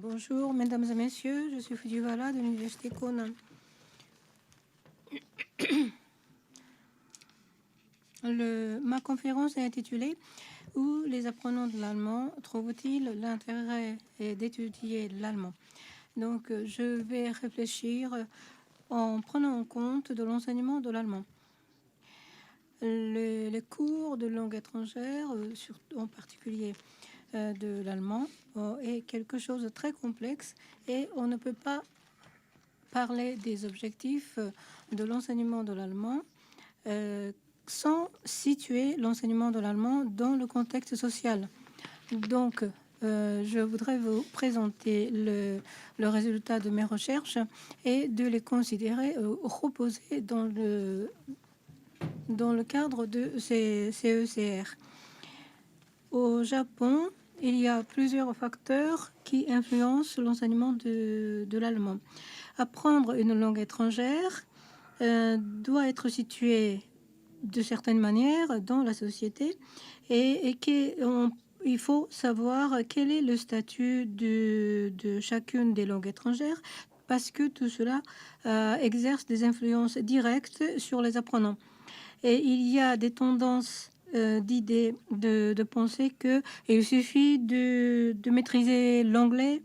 Bonjour, mesdames et messieurs, je suis Fujiwara de l'Université Konan. Ma conférence est intitulée « Où les apprenants de l'allemand trouvent-ils l'intérêt d'étudier l'allemand ?» Donc, je vais réfléchir en prenant en compte de l'enseignement de l'allemand. Les cours de langue étrangère, en particulier de l'allemand, est quelque chose de très complexe et on ne peut pas parler des objectifs de l'enseignement de l'allemand sans situer l'enseignement de l'allemand dans le contexte social. Donc, je voudrais vous présenter le résultat de mes recherches et de les considérer reposer dans le cadre de CECR. Au Japon, il y a plusieurs facteurs qui influencent l'enseignement de l'allemand. Apprendre une langue étrangère doit être situé de certaines manières dans la société et il faut savoir quel est le statut de chacune des langues étrangères parce que tout cela exerce des influences directes sur les apprenants. Et il y a des tendances d'idées, de penser qu'il suffit de maîtriser l'anglais.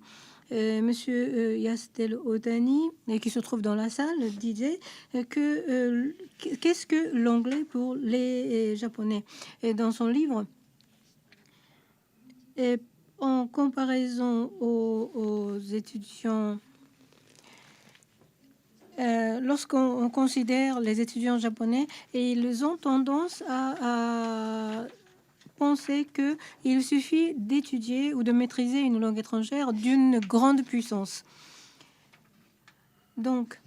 Monsieur Yastel Odani, qui se trouve dans la salle, disait qu'est-ce que l'anglais pour les Japonais. Et dans son livre, et en comparaison aux étudiants, lorsqu'on considère les étudiants japonais, et ils ont tendance à penser qu'il suffit d'étudier ou de maîtriser une langue étrangère d'une grande puissance. Donc,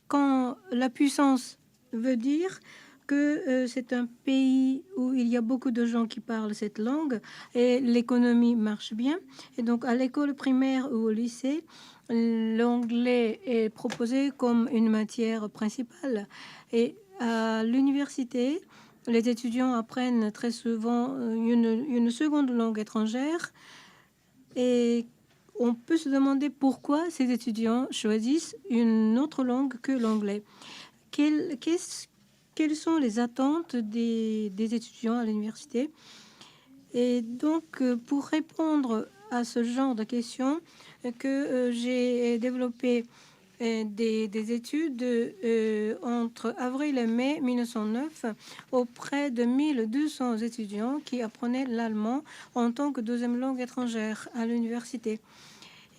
quand la puissance veut dire que c'est un pays où il y a beaucoup de gens qui parlent cette langue et l'économie marche bien. Et donc, à l'école primaire ou au lycée, l'anglais est proposé comme une matière principale. Et à l'université, les étudiants apprennent très souvent une seconde langue étrangère. Et on peut se demander pourquoi ces étudiants choisissent une autre langue que l'anglais. Quelles sont les attentes des étudiants à l'université? Et donc, pour répondre à ce genre de questions, j'ai développé des études entre avril et mai 1909 auprès de 1200 étudiants qui apprenaient l'allemand en tant que deuxième langue étrangère à l'université.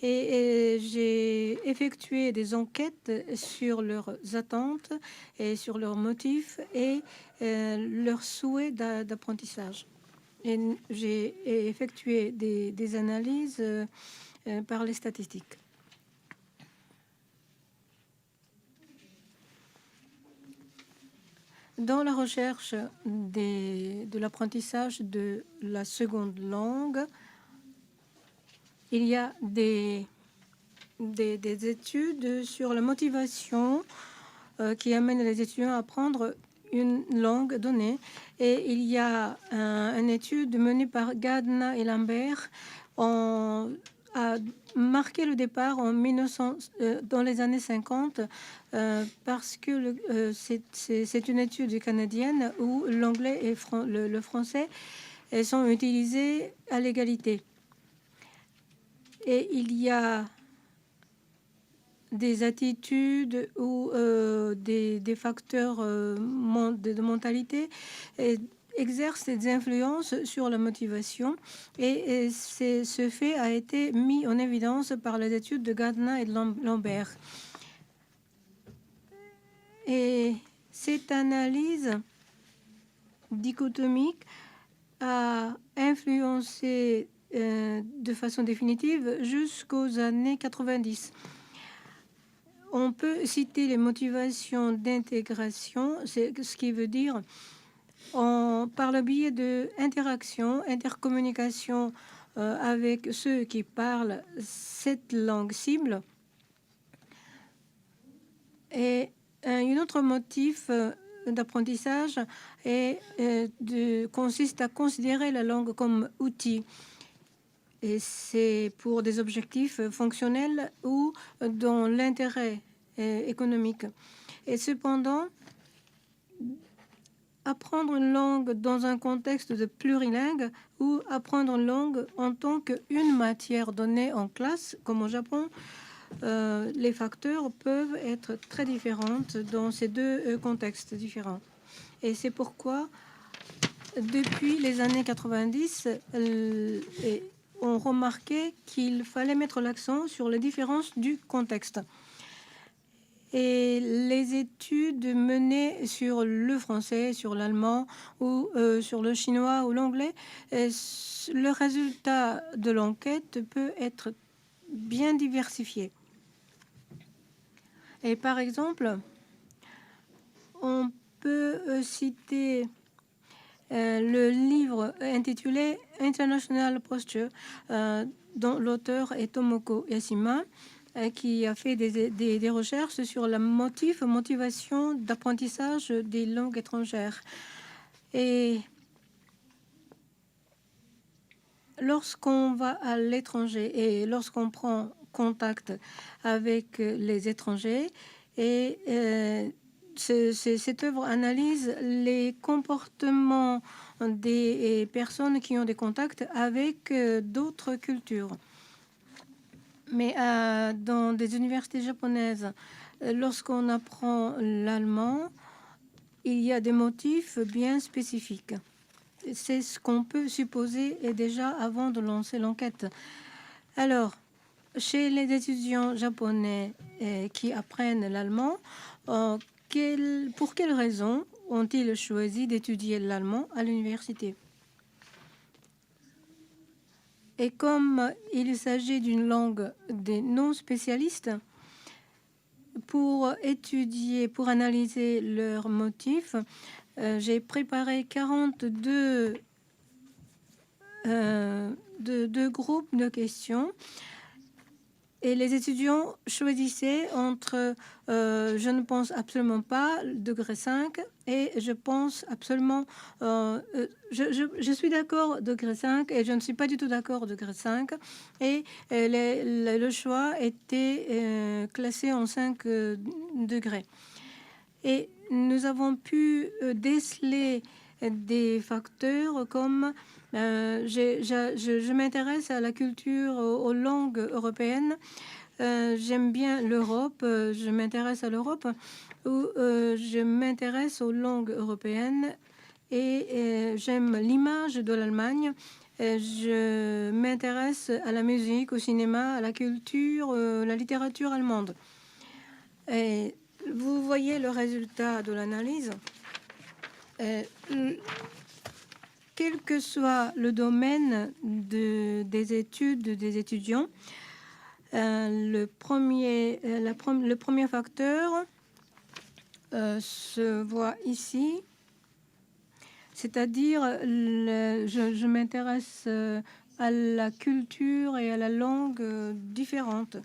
Et j'ai effectué des enquêtes sur leurs attentes et sur leurs motifs et leurs souhaits d'apprentissage. Et j'ai effectué des analyses par les statistiques. Dans la recherche de l'apprentissage de la seconde langue, il y a des études sur la motivation qui amène les étudiants à apprendre une langue donnée. Et il y a une étude menée par Gardner et Lambert a marqué le départ en 1900, dans les années 50 parce que c'est une étude canadienne où l'anglais et le français sont utilisés à l'égalité. Et il y a des attitudes ou des facteurs de mentalité exercent des influences sur la motivation et ce fait a été mis en évidence par les études de Gardner et de Lambert. Et cette analyse dichotomique a influencé de façon définitive jusqu'aux années 90. On peut citer les motivations d'intégration, c'est ce qui veut dire par le biais de interaction, intercommunication avec ceux qui parlent cette langue cible. Et un autre motif d'apprentissage consiste à considérer la langue comme outil. et c'est pour des objectifs fonctionnels ou dans l'intérêt économique. Et cependant, apprendre une langue dans un contexte de plurilingue ou apprendre une langue en tant qu'une matière donnée en classe, comme au Japon, les facteurs peuvent être très différents dans ces deux contextes différents. Et c'est pourquoi, depuis les années 90, on remarquait qu'il fallait mettre l'accent sur les différences du contexte. Et les études menées sur le français, sur l'allemand ou sur le chinois ou l'anglais, le résultat de l'enquête peut être bien diversifié. Et par exemple, on peut citer le livre intitulé International Posture, dont l'auteur est Tomoko Yashima, qui a fait des recherches sur la motivation d'apprentissage des langues étrangères. Et lorsqu'on va à l'étranger et lorsqu'on prend contact avec les étrangers, et cette œuvre analyse les comportements des personnes qui ont des contacts avec d'autres cultures. Mais dans des universités japonaises, lorsqu'on apprend l'allemand, il y a des motifs bien spécifiques. C'est ce qu'on peut supposer déjà avant de lancer l'enquête. Alors, chez les étudiants japonais qui apprennent l'allemand, pour quelles raisons ont-ils choisi d'étudier l'allemand à l'université? Et comme il s'agit d'une langue des non-spécialistes, pour étudier, pour analyser leurs motifs, j'ai préparé 42 deux groupes de questions. Et les étudiants choisissaient entre je ne pense absolument pas, degré 5, et je pense absolument, je suis d'accord, degré 5, et je ne suis pas du tout d'accord, degré 5. Et le choix était classé en 5 degrés. Et nous avons pu déceler des facteurs comme je m'intéresse à la culture, aux langues européennes. J'aime bien l'Europe, je m'intéresse à l'Europe, ou je m'intéresse aux langues européennes et j'aime l'image de l'Allemagne. Je m'intéresse à la musique, au cinéma, à la culture, la littérature allemande. Et vous voyez le résultat de l'analyse. Quel que soit le domaine des études des étudiants, le premier facteur se voit ici, c'est-à-dire je m'intéresse à la culture et à la langue différentes.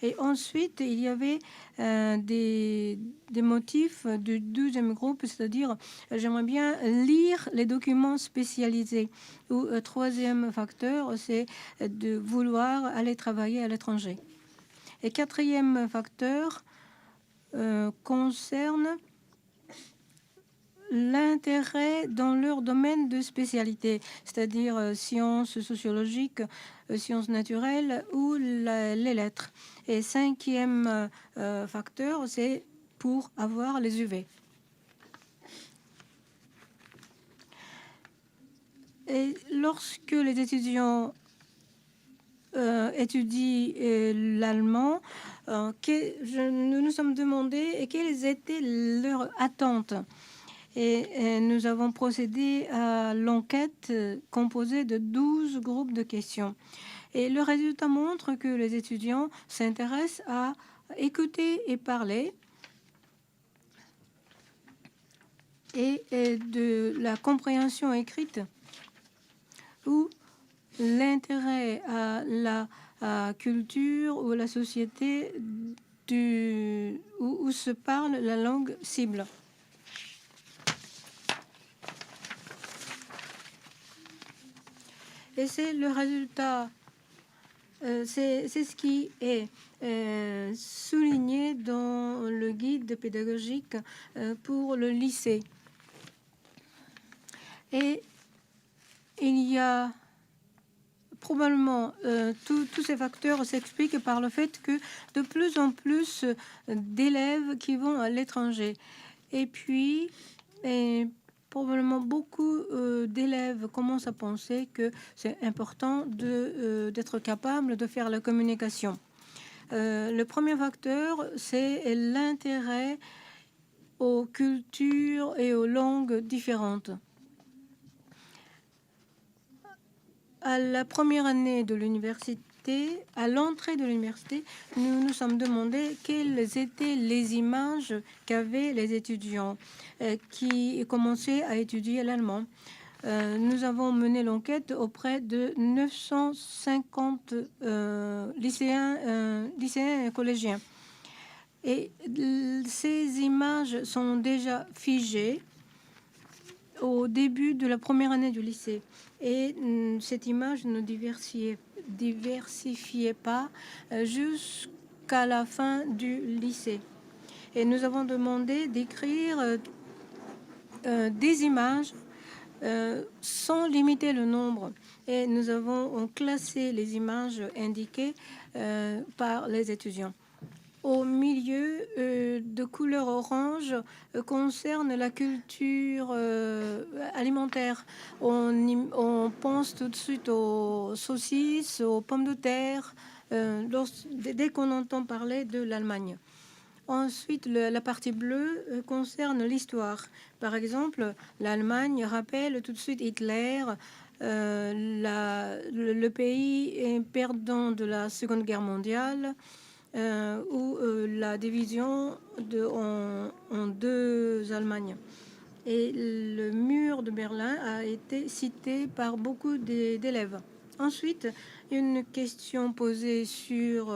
Et ensuite, il y avait des motifs du deuxième groupe, c'est-à-dire j'aimerais bien lire les documents spécialisés. Ou troisième facteur, c'est de vouloir aller travailler à l'étranger. Et quatrième facteur concerne l'intérêt dans leur domaine de spécialité, c'est-à-dire sciences sociologiques, sciences naturelles ou les lettres. Et cinquième facteur, c'est pour avoir les UV. Et lorsque les étudiants étudient l'allemand, nous nous sommes demandé quelles étaient leurs attentes. Et nous avons procédé à l'enquête composée de 12 groupes de questions. Et le résultat montre que les étudiants s'intéressent à écouter et parler et de la compréhension écrite ou l'intérêt à la culture ou la société où se parle la langue cible. Et c'est le résultat C'est ce qui est souligné dans le guide pédagogique pour le lycée. Et il y a probablement tous ces facteurs s'expliquent par le fait que de plus en plus d'élèves qui vont à l'étranger. Et puis, probablement beaucoup d'élèves commencent à penser que c'est important d'être capable de faire la communication. Le premier facteur, c'est l'intérêt aux cultures et aux langues différentes. À la première année de l'université, à l'entrée de l'université, nous nous sommes demandé quelles étaient les images qu'avaient les étudiants qui commençaient à étudier l'allemand. Nous avons mené l'enquête auprès de 950 lycéens et collégiens. Et ces images sont déjà figées au début de la première année du lycée. Et cette image ne diversifiait pas jusqu'à la fin du lycée. Et nous avons demandé d'écrire des images sans limiter le nombre. Et nous avons classé les images indiquées par les étudiants. Au milieu de couleur orange concerne la culture alimentaire. On pense tout de suite aux saucisses, aux pommes de terre, dès qu'on entend parler de l'Allemagne. Ensuite, la partie bleue concerne l'histoire. Par exemple, l'Allemagne rappelle tout de suite Hitler, le pays perdant de la Seconde Guerre mondiale, ou la division en deux Allemagnes. Et le mur de Berlin a été cité par beaucoup d'élèves. Ensuite, une question posée sur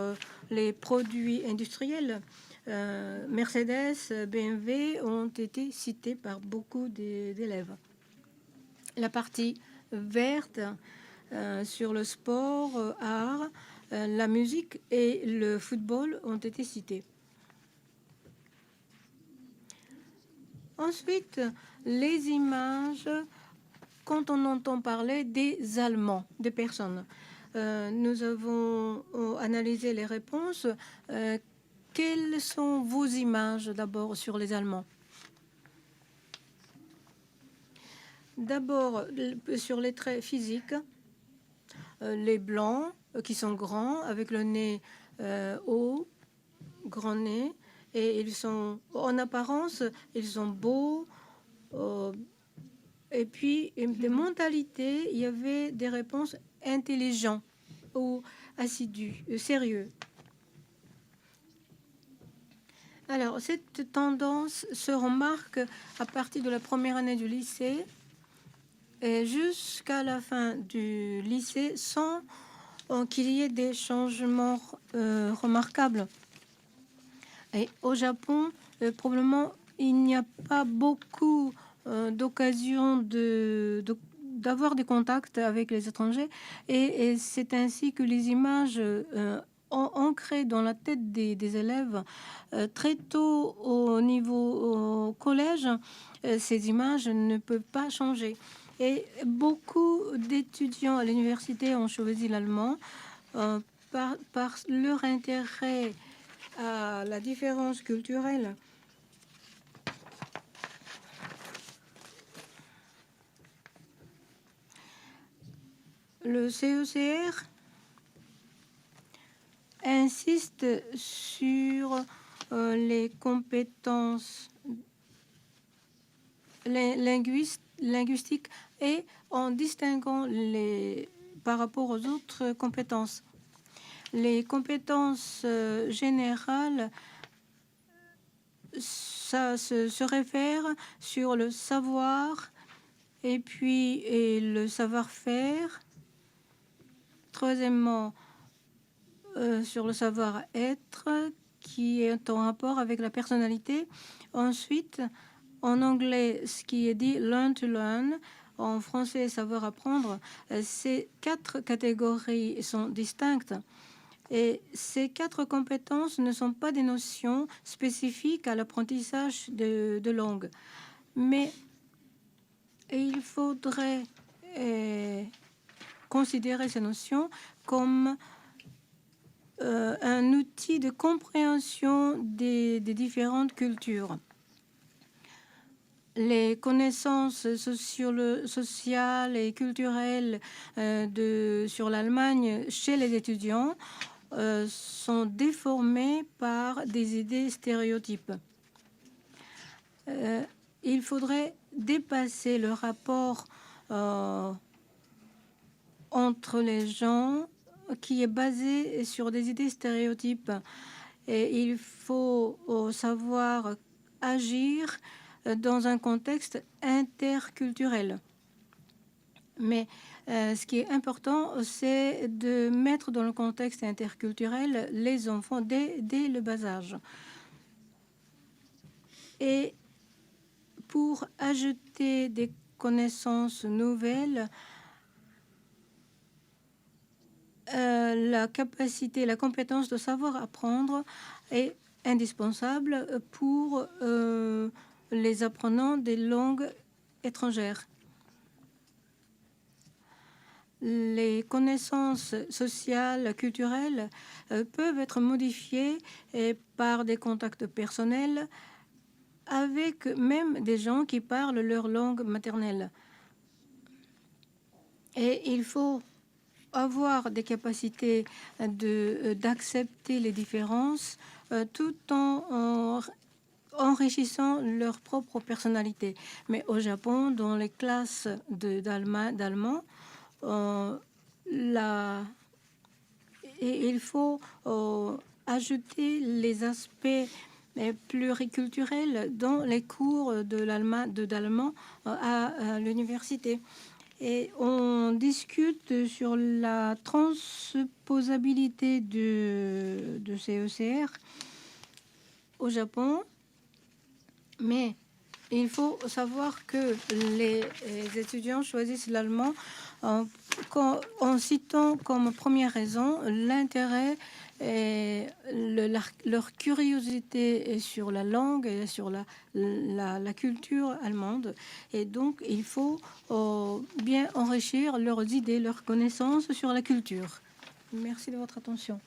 les produits industriels. Mercedes, BMW ont été cités par beaucoup d'élèves. La partie verte sur le sport, art, la musique et le football ont été cités. Ensuite, les images, quand on entend parler des Allemands, des personnes. Nous avons analysé les réponses. Quelles sont vos images d'abord sur les Allemands? D'abord, sur les traits physiques, les blancs qui sont grands, avec le nez haut, grand nez, et ils sont, en apparence, ils sont beaux. Et puis, des mentalités, il y avait des réponses intelligentes ou assidus, sérieux. Alors, cette tendance se remarque à partir de la première année du lycée et jusqu'à la fin du lycée sans qu'il y ait des changements remarquables. Et au Japon, probablement, il n'y a pas beaucoup d'occasions d'avoir des contacts avec les étrangers. Et c'est ainsi que les images ancrées dans la tête des élèves très tôt au niveau au collège, ces images ne peuvent pas changer. Et beaucoup d'étudiants à l'université ont choisi l'allemand par leur intérêt à la différence culturelle. Le CECR insiste sur les compétences linguistiques et en distinguant par rapport aux autres compétences. Les compétences générales, ça se réfère sur le savoir et puis le savoir-faire. Troisièmement, sur le savoir-être qui est en rapport avec la personnalité. Ensuite, en anglais, ce qui est dit learn to learn, en français savoir apprendre, ces 4 catégories sont distinctes. Et ces 4 compétences ne sont pas des notions spécifiques à l'apprentissage de langue. Mais il faudrait considérer ces notions comme un outil de compréhension des différentes cultures. Les connaissances sociales et culturelles sur l'Allemagne chez les étudiants sont déformées par des idées stéréotypes. Il faudrait dépasser le rapport entre les gens qui est basé sur des idées stéréotypes. Et il faut savoir agir dans un contexte interculturel. Mais ce qui est important, c'est de mettre dans le contexte interculturel les enfants dès le bas âge. Et pour ajouter des connaissances nouvelles, la capacité, la compétence de savoir apprendre est indispensable pour les apprenants des langues étrangères. Les connaissances sociales, culturelles peuvent être modifiées par des contacts personnels avec même des gens qui parlent leur langue maternelle. Et il faut avoir des capacités d'accepter les différences tout en enrichissant leur propre personnalité. Mais au Japon, dans les classes d'allemand, il faut ajouter les aspects pluriculturels dans les cours d'allemand à l'université. Et on discute sur la transposabilité de CECR au Japon, mais il faut savoir que les étudiants choisissent l'allemand en citant comme première raison l'intérêt et leur curiosité sur la langue et sur la culture allemande. Et donc, il faut bien enrichir leurs idées, leurs connaissances sur la culture. Merci de votre attention.